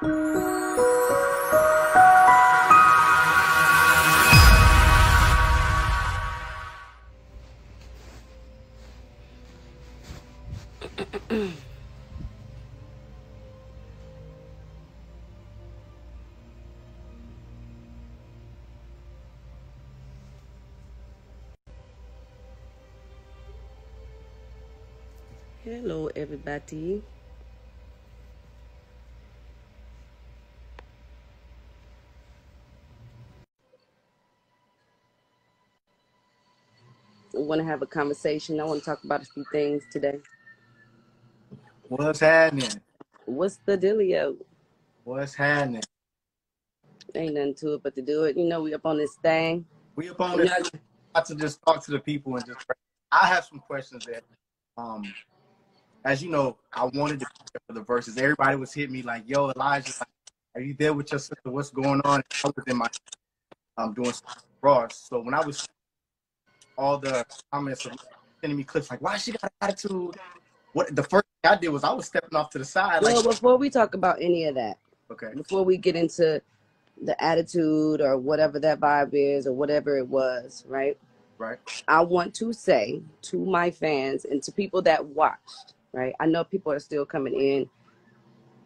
Hello, everybody. I want to have a conversation. I want to talk about a few things today. What's happening? What's the dealio? What's happening? Ain't nothing to it but to do it. You know, we up on this thing. We up on this. Got to just talk to the people and just. I have some questions that, as you know, I wanted to be there for the verses. Everybody was hitting me like, "Yo, Elijah, are you there with your sister? What's going on?" I was in my doing some Ross. So when I was all the comments of sending me clips like, "Why she got attitude?" What the first thing I did was I was stepping off to the side. Well, like, before we talk about any of that, okay, before we get into the attitude or whatever that vibe is or whatever it was, right? Right. I want to say to my fans and to people that watched, right? I know people are still coming in.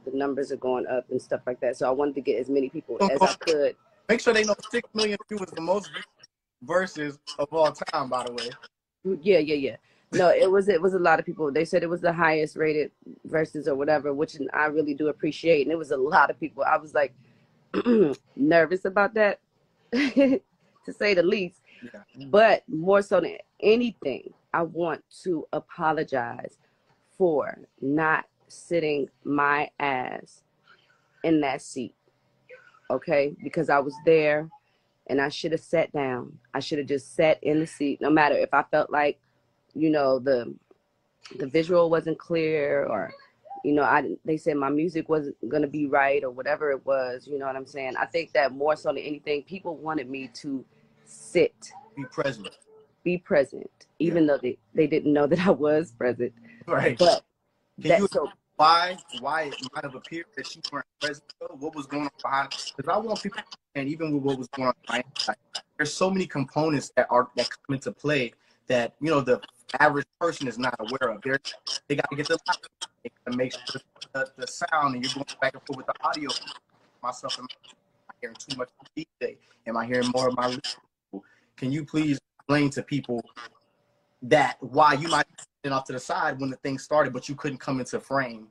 The numbers are going up and stuff like that. So I wanted to get as many people as I could. Make sure they know 6 million viewers, the most verses of all time, by the way. Yeah. No, it was a lot of people. They said it was the highest rated verses or whatever, which I really do appreciate. And it was a lot of people. I was like nervous about that, to say the least. Yeah. But more so than anything, I want to apologize for not sitting my ass in that seat. Okay? Because I was there and I should have sat down. I should have just sat in the seat, no matter if I felt like, you know, the visual wasn't clear, or, you know, they said my music wasn't gonna be right or whatever it was. You know what I'm saying? I think that more so than anything, people wanted me to sit, be present, even though they didn't know that I was present. Right. But can you why it might have appeared that you weren't present? What was going on behind? Because I want people, and even with what was going on behind, there's so many components that come into play that, you know, the average person is not aware of. They got to get the light, they got to make sure the sound, and you're going back and forth with the audio. Myself, am I hearing too much of DJ? Am I hearing more of my people? Can you please explain to people that why you might be off to the side when the thing started, but you couldn't come into frame?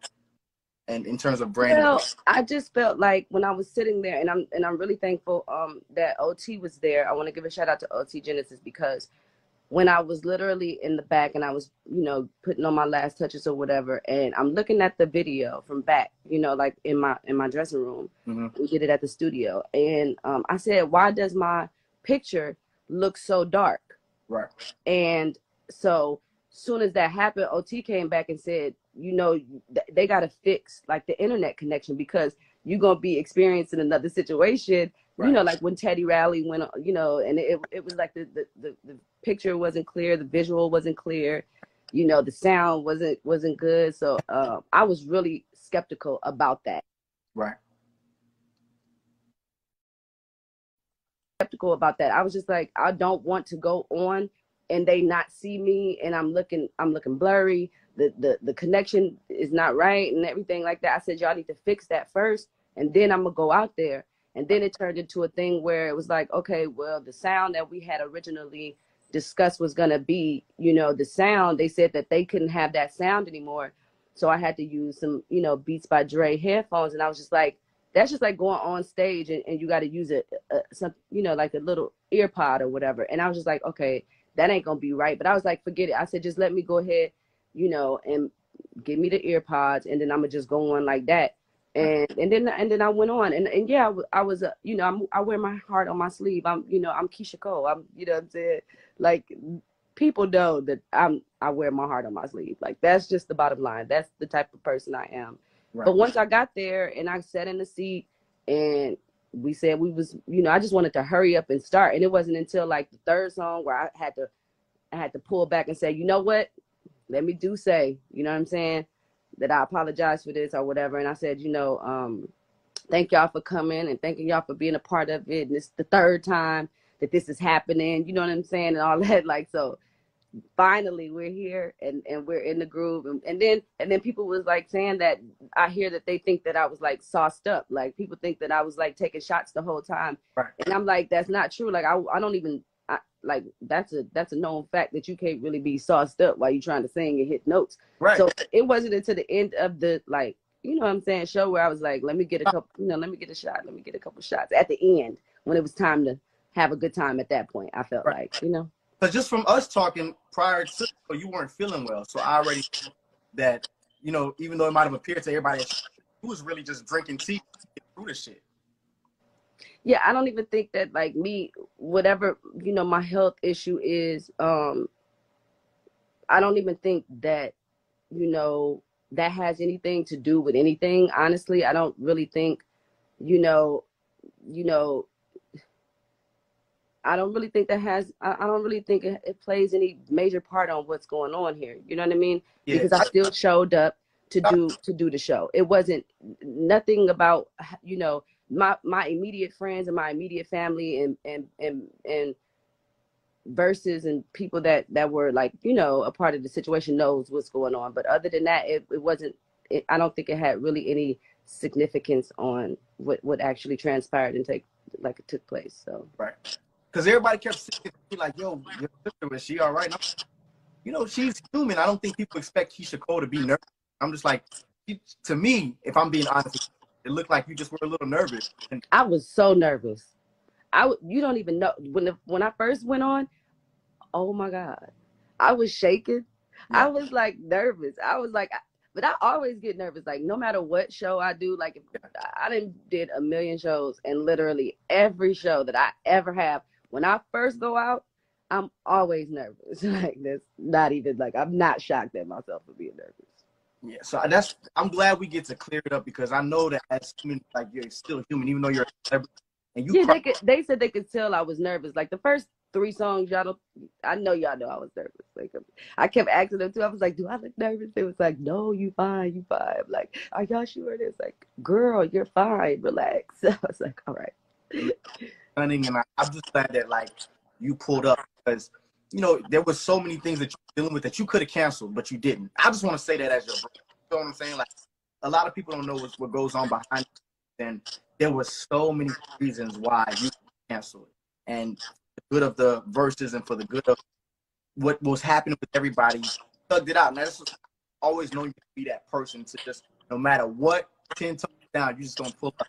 And in terms of branding, well, I just felt like when I was sitting there, and I'm really thankful that OT was there. I want to give a shout out to OT Genesis, because when I was literally in the back and I was, you know, putting on my last touches or whatever, and I'm looking at the video from back, you know, like in my dressing room. Mm-hmm. We did it at the studio, and I said, why does my picture look so dark? Right. And so soon as that happened, OT came back and said, you know, they got to fix like the internet connection, because you're going to be experiencing another situation. Right. You know, like when Teddy Riley went, you know, and it was like the picture wasn't clear, the visual wasn't clear, you know, the sound wasn't good. So I was really skeptical about that. Right. Skeptical about that. I was just like, I don't want to go on and they not see me, and I'm looking blurry. The connection is not right and everything like that. I said, y'all need to fix that first, and then I'm gonna go out there. And then it turned into a thing where it was like, okay, well, the sound that we had originally discussed was gonna be, you know, the sound. They said that they couldn't have that sound anymore, so I had to use some, you know, Beats by Dre headphones. And I was just like, that's just like going on stage and you got to use some, you know, like a little ear pod or whatever. And I was just like, okay, that ain't gonna be right. But I was like, forget it. I said, just let me go ahead, you know, and give me the ear pods, and then I'm gonna just go on like that. And then I went on, and yeah, I was you know, I wear my heart on my sleeve. I'm, you know, I'm Keyshia Cole. I'm, you know what I'm saying? Like, people know that I wear my heart on my sleeve. Like, that's just the bottom line. That's the type of person I am. Right. But once I got there and I sat in the seat and we said we was, you know, I just wanted to hurry up and start. And it wasn't until like the third song where I had to pull back and say, you know what, let me say, you know what I'm saying, that I apologize for this or whatever. And I said, you know, thank y'all for coming and thanking y'all for being a part of it. And it's the third time that this is happening. You know what I'm saying? And all that. Like, so finally we're here and we're in the groove. And then people was like saying that I hear that they think that I was like sauced up. Like people think that I was like taking shots the whole time. Right. And I'm like, that's not true. Like I don't even like that's a known fact that you can't really be sauced up while you're trying to sing and hit notes. Right. So it wasn't until the end of the like, you know what I'm saying, show where I was like, let me get a couple, let me get a shot, let me get a couple shots at the end when it was time to have a good time. At that point I felt right. like, you know, because just from us talking prior to, you weren't feeling well, so I already knew that, you know, even though it might have appeared to everybody, you was really just drinking tea to get through the shit. Yeah, I don't even think that like me, whatever, you know, my health issue is, I don't even think that, you know, that has anything to do with anything. Honestly, I don't really think, you know, I don't really think that has, I don't really think it plays any major part on what's going on here. You know what I mean? Yeah. Because I still showed up to do the show. It wasn't nothing about, you know, my immediate friends and my immediate family and verses and people that were like, you know, a part of the situation knows what's going on. But other than that, it wasn't, I don't think it had really any significance on what actually transpired and it took place. So right, because everybody kept saying like, yo, your sister, is she all right? You know, she's human. I don't think people expect Keyshia Cole to be nervous. I'm just like, to me, if I'm being honest, it looked like you just were a little nervous. And I was so nervous. You don't even know when I first went on. Oh my God, I was shaking. yeah. I was like nervous. I was like, but I always get nervous. Like no matter what show I do, like if I did a million shows, and literally every show that I ever have, when I first go out, I'm always nervous. Like that's not even like I'm not shocked at myself for being nervous. Yeah, so I'm glad we get to clear it up, because I know that as human, like you're still human, even though you're a celebrity. And you they said they could tell I was nervous. Like the first 3 songs, I know y'all know I was nervous. Like I kept asking them too. I was like, do I look nervous? They was like, no, you fine, you fine. I'm like, are y'all sure? It's like, girl, you're fine, relax. I was like, all right. And I'm just glad that like you pulled up, because you know there was so many things that you're dealing with that you could have canceled, but you didn't. I just want to say that as your brother. You know what I'm saying? Like a lot of people don't know what goes on behind it, and there was so many reasons why you canceled. And the good of the verses and for the good of what was happening with everybody, you thugged it out. And that's just always knowing you to be that person to just, no matter what, 10 toes down, you just don't pull up.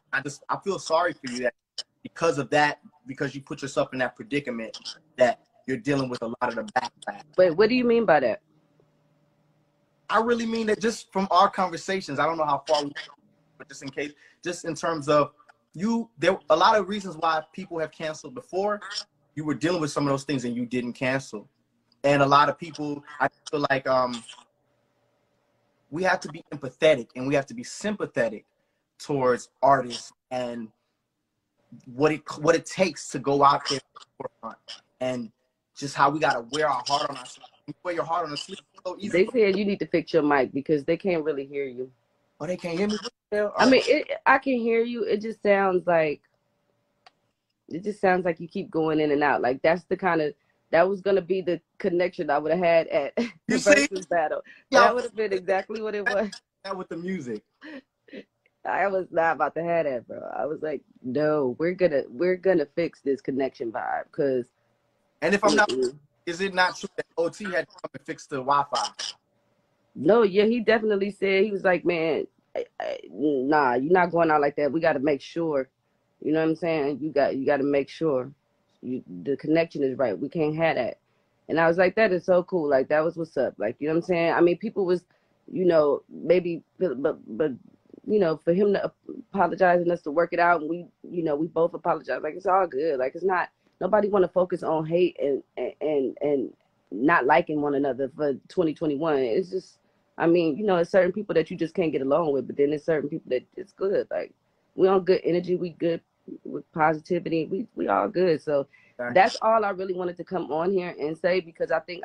I feel sorry for you that because of that, because you put yourself in that predicament, that you're dealing with a lot of the backlash. Wait, what do you mean by that? I really mean that just from our conversations, I don't know how far we go, but just in case, just in terms of there a lot of reasons why people have canceled before. You were dealing with some of those things and you didn't cancel. And a lot of people, I feel like we have to be empathetic and we have to be sympathetic towards artists and what it takes to go out there and just how we gotta wear our heart on our sleeve. You wear your heart on the sleeve so easy. They said you need to fix your mic because they can't really hear you. Oh, they can't hear me? I mean, I can hear you. It just sounds like you keep going in and out. Like that was gonna be the connection I would have had at the versus battle. Yeah, that would have been exactly what it was. That with the music. I was not about to have that, bro. I was like, no, we're gonna fix this connection vibe, because. And if I'm not, is it not true that OT had to come and fix the Wi-Fi? No, yeah, he definitely said, he was like, man, nah, you're not going out like that. We got to make sure, you know what I'm saying? You got to make sure the connection is right. We can't have that. And I was like, that is so cool. Like, that was what's up. Like, you know what I'm saying? I mean, people was, you know, maybe, but you know, for him to apologize and us to work it out, and we, you know, we both apologize. Like, it's all good. Like, it's not, nobody want to focus on hate and not liking one another for 2021. It's just, I mean, you know, it's certain people that you just can't get along with, but then there's certain people that it's good. Like, we on good energy, we good with positivity, we all good. So that's all I really wanted to come on here and say, because I think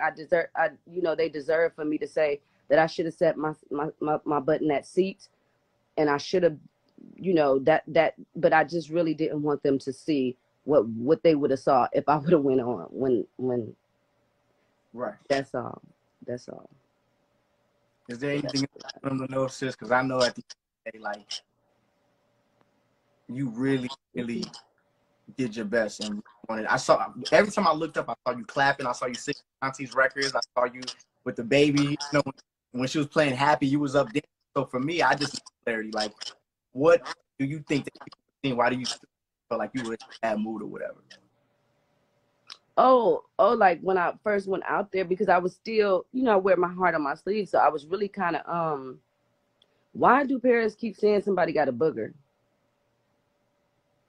you know, they deserve for me to say that I should have set my butt in that seat, and I should have you know, but I just really didn't want them to see what they would have saw if I would have went on when. Right. That's all. That's all. Is there anything else I want to know, sis? Because I know at the end of the day, like, you really, really did your best and wanted. I saw every time I looked up, I saw you clapping. I saw you singing Auntie's records. I saw you with the baby. You know, when she was playing Happy, you was up there. So for me, I just need clarity. Like, what do you think that people were seeing? Why do you feel like you were in a bad mood or whatever? Oh, like when I first went out there, because I was still, you know, I wear my heart on my sleeve. So I was really kind of, why do parents keep saying somebody got a booger?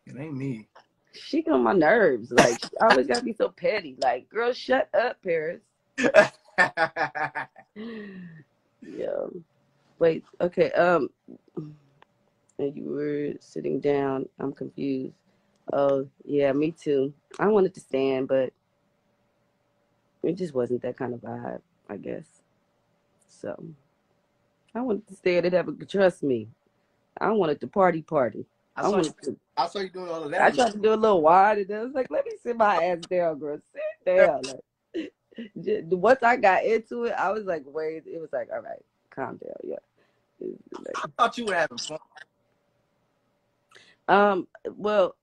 It ain't me. She get on my nerves. Like, she always gotta be so petty. Like, girl, shut up, Paris. Yeah. Wait, okay. And you were sitting down. I'm confused. Oh, yeah, me too. I wanted to stand, but it just wasn't that kind of vibe, I guess. So I wanted to stay and have a trust me. I wanted to party. I I saw you. wanted to. I saw you doing all of that. I tried to do a little wide, and I was like, "Let me sit my ass down, girl. Sit down." Like, once I got into it, I was like, "Wait." It was like, "All right, calm down." Yeah. I thought you were having fun. Well,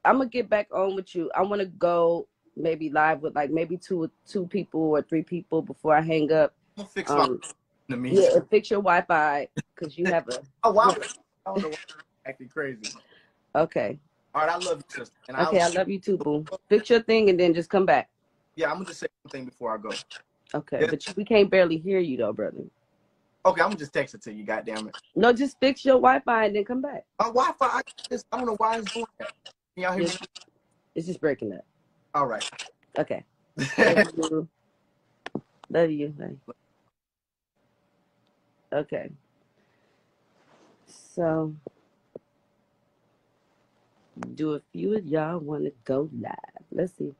I'm gonna get back on with you. I want to go maybe live with like maybe two people or three people before I hang up. I'm gonna fix my to me. Yeah, and fix your Wi-Fi because you have a. Oh wow! I don't know why I'm acting crazy. Okay. All right, I love you, sister. And Okay, I love you too, boo. Fix your thing and then just come back. Yeah, I'm gonna just say one thing before I go. Okay, Yeah. but we can't barely hear you though, brother. Okay, I'm gonna just text it to you. Goddamn it! No, just fix your Wi-Fi and then come back. My Wi-Fi, I don't know why it's doing that. Can y'all hear me? It's just breaking up. All right. Okay. Love you. Love you. Okay. So, do a few of y'all want to go live? Let's see.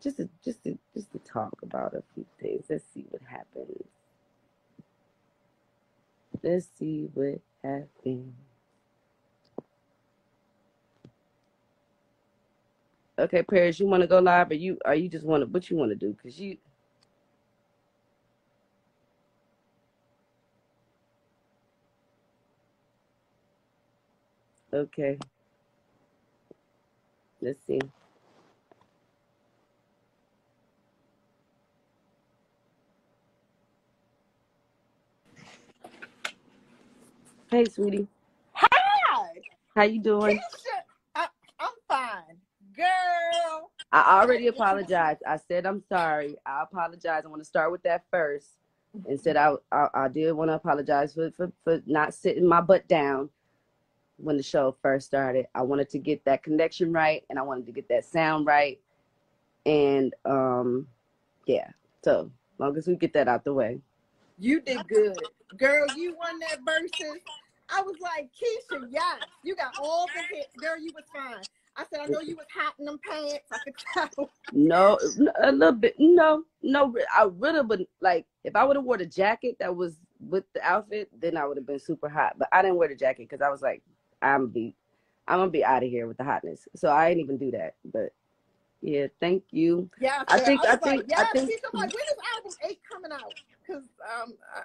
Just to talk about a few things. Let's see what happens. Let's see what happens. Okay, Paris, you want to go live, or you just want to? What you want to do? Cause you. Okay. Let's see. Hey, sweetie. Hi. How you doing? Keyshia, I'm fine. Girl. I already apologized. I said I'm sorry. I apologize. I want to start with that first. Instead, I did want to apologize for not sitting my butt down when the show first started. I wanted to get that connection right, and I wanted to get that sound right. And yeah. So long as we get that out the way. You did good. Girl, you won that versus. I was like, Keyshia, yes. You got all the hits. Girl, you was fine. I said, I know you was hot in them pants. I could tell. No, a little bit. No. I really would like if I would have wore the jacket that was with the outfit, then I would have been super hot. But I didn't wear the jacket because I was like, I'm gonna be out of here with the hotness. So I didn't even do that. But yeah, thank you. Yeah, I think Keyshia, like, when is album 8 coming out? Because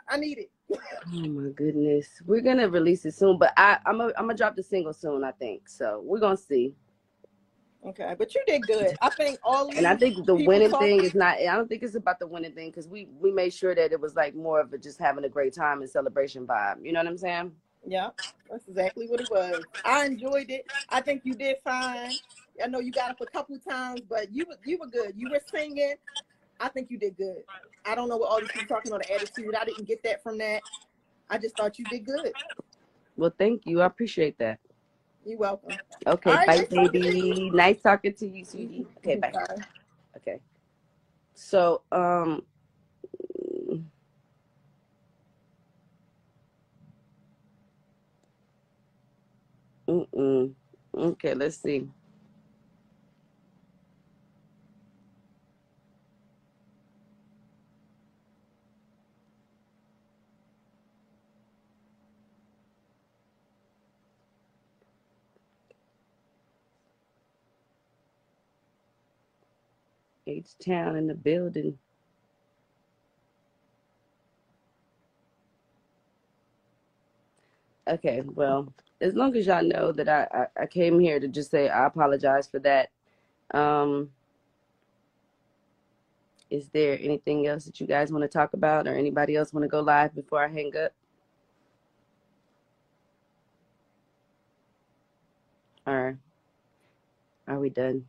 I need it. Oh my goodness, we're gonna release it soon. But I'm gonna drop the single soon. I think so. We're gonna see. Okay, but you did good. I think all these And I think the people winning talking. thing is not. I don't think it's about the winning thing because we made sure that it was like more of a just having a great time and celebration vibe. You know what I'm saying? Yeah, that's exactly what it was. I enjoyed it. I think you did fine. I know you got up a couple times, but you were good. You were singing. I think you did good. I don't know what all these people talking on the attitude. I didn't get that from that. I just thought you did good. Well, thank you. I appreciate that. You're welcome. Okay, All right, bye, nice talking to baby. you. Nice talking to you, sweetie. Okay, bye. Bye. Okay. So, okay, let's see. H-Town in the building. Okay, well, as long as y'all know that I came here to just say I apologize for that. Is there anything else that you guys want to talk about, or anybody else want to go live before I hang up? Or are we done?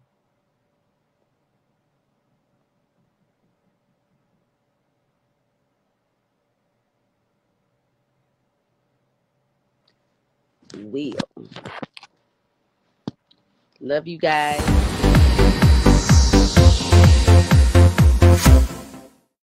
Love you guys.